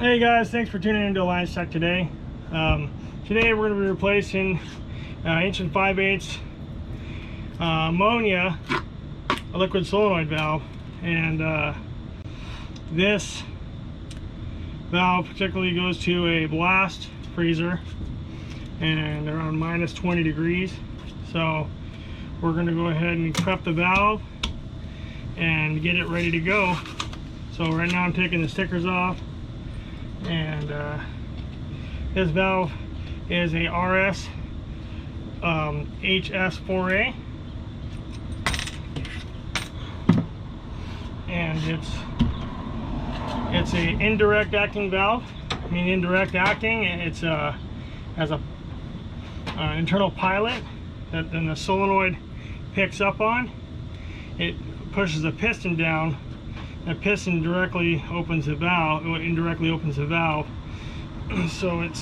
Hey guys, thanks for tuning into Alliance Tech today. Today we're going to be replacing 1 5/8 ammonia, a liquid solenoid valve, and this valve particularly goes to a blast freezer and around minus 20 degrees. So we're going to go ahead and prep the valve and get it ready to go. So right now I'm taking the stickers off, and this valve is a RS HS4A, and it's a indirect acting valve. I mean, indirect acting, it's has a internal pilot that then the solenoid picks up on. It pushes a piston down. That piston directly opens the valve, or indirectly opens the valve. So and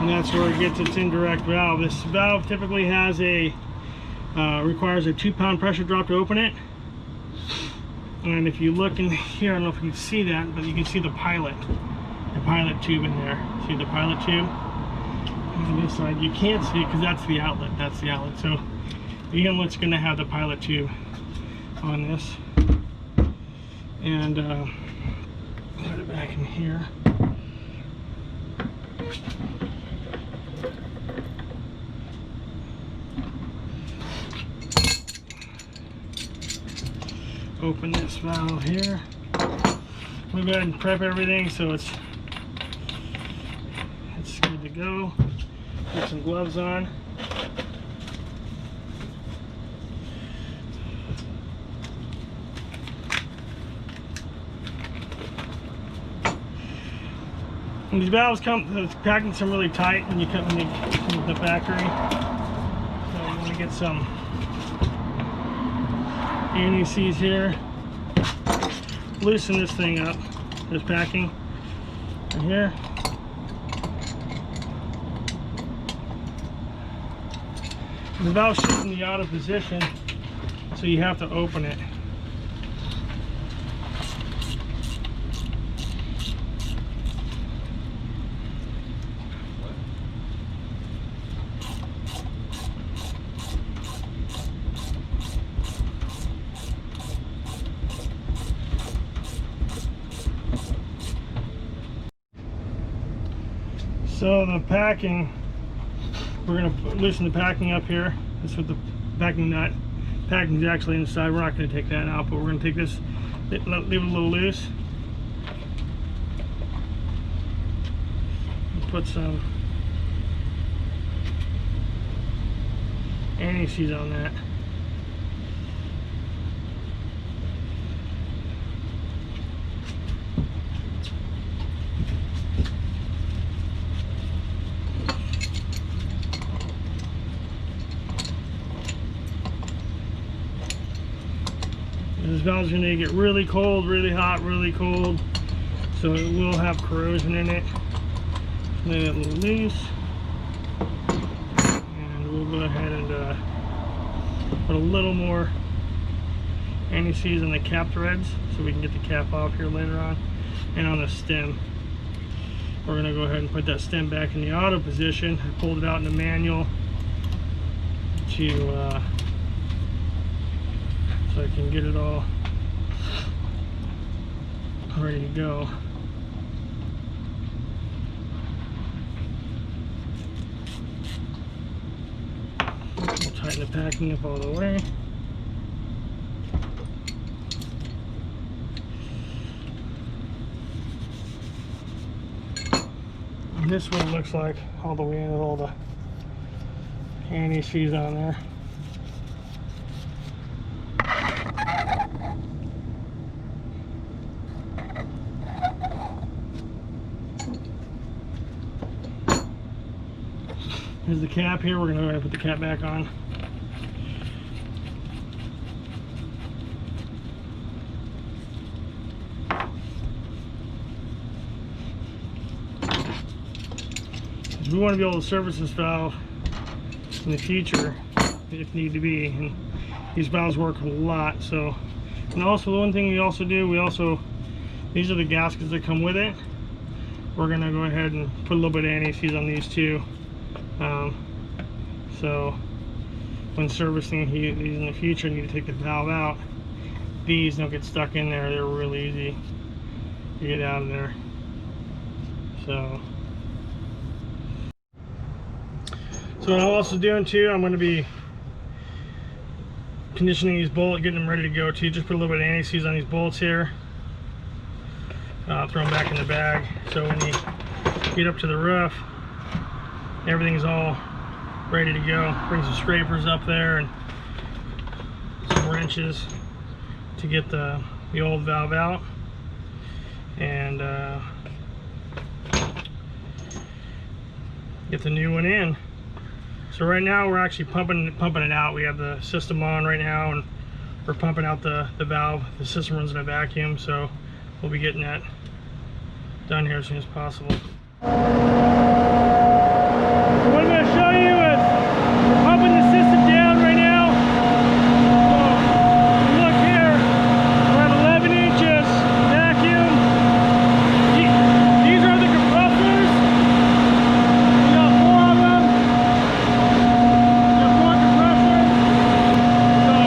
that's where it gets its indirect valve. This valve typically has requires a 2-pound pressure drop to open it. And if you look in here, I don't know if you can see that, but you can see the pilot tube in there. See the pilot tube? On this side, you can't see it because that's the outlet. That's the outlet. So the inlet's going to have the pilot tube on this. And put it back in here. Open this valve here. We'll go ahead and prep everything so it's good to go. Put some gloves on. And these valves the packings come really tight when you come from the factory. So you want to get some anti-seize here. Loosen this thing up, this packing right here. The valve shifts in the auto position, so you have to open it. So the packing, we're going to loosen the packing up here. That's with the packing nut. Packing's actually inside. We're not going to take that out, but we're going to take this, leave it a little loose. Put some anti-seize on that. This valve's going to get really cold, really hot, really cold, so it will have corrosion in it. Lay that a little loose, and we'll go ahead and put a little more anti-seize on the cap threads so we can get the cap off here later on, and on the stem. We're going to go ahead and put that stem back in the auto position. I pulled it out in the manual so I can get it all ready to go. We'll tighten the packing up all the way. And this is what it looks like all the way in with all the anti-seize on there. Here's the cap here. We're going to put the cap back on. We want to be able to service this valve in the future if need to be, and these valves work a lot, so And also the one thing we also do, these are the gaskets that come with it. We're gonna go ahead and put a little bit of anti-seize on these too. So when servicing these in the future, you need to take the valve out. These don't get stuck in there. They're really easy to get out of there. So what I'm also doing too, I'm going to be conditioning these bolts, getting them ready to go too. Just put a little bit of anti-seize on these bolts here. Throw them back in the bag. So when you get up to the roof, everything's all ready to go. Bring some scrapers up there and some wrenches to get the old valve out, and get the new one in. So right now we're actually pumping it out. We have the system on right now, and we're pumping out the valve. The system runs in a vacuum, so we'll be getting that done here as soon as possible. What I'm going to show you is we're pumping the system down right now. So look here, we're at 11 inches vacuum. These are the compressors. We got 4 of them. We got 4 compressors. So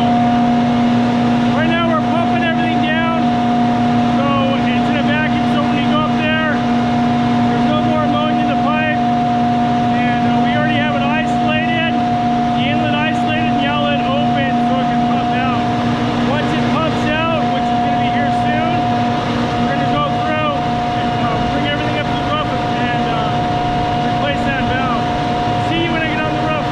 right now we're pumping everything down. So it's in a vacuum, so when you go up there, there's no more ammonia in the pipe. And we already have it isolated, the inlet isolated and the outlet open so it can pump out. Once it pumps out, which is going to be here soon, we're going to go through and bring everything up to the roof and replace that valve. See you when I get on the roof.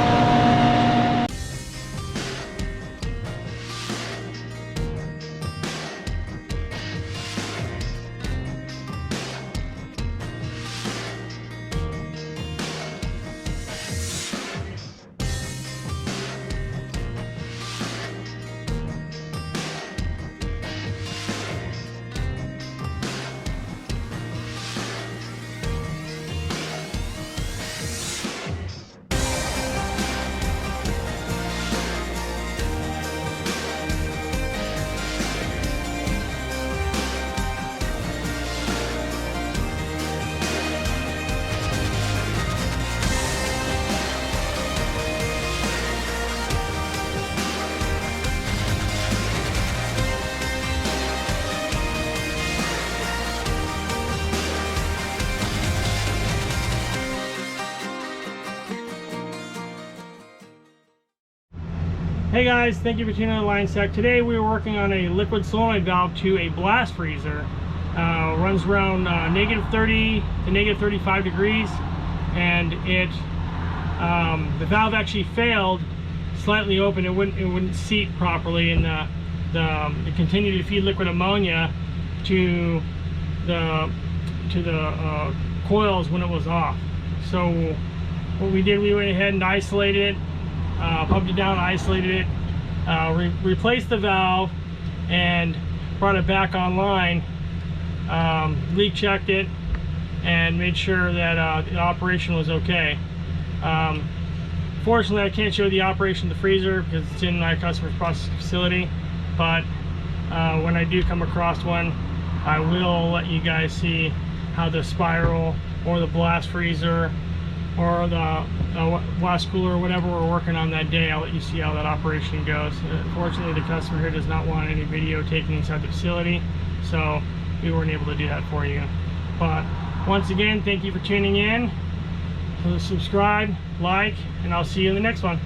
Hey guys, thank you for tuning in to Line Sec. Today we were working on a liquid solenoid valve to a blast freezer. Runs around -30 to -35 degrees, and the valve actually failed, slightly open. It wouldn't seat properly, and it continued to feed liquid ammonia to the coils when it was off. So what we did, we went ahead and isolated it. Pumped it down, isolated it, replaced the valve, and brought it back online. Leak checked it and made sure that the operation was okay. Fortunately, I can't show the operation of the freezer because it's in my customer's processing facility, but when I do come across one, I will let you guys see how the spiral or the blast freezer or the blast cooler or whatever we're working on that day. I'll let you see how that operation goes. Fortunately, the customer here does not want any video taken inside the facility, so we weren't able to do that for you. But once again, thank you for tuning in. So subscribe, like, and I'll see you in the next one.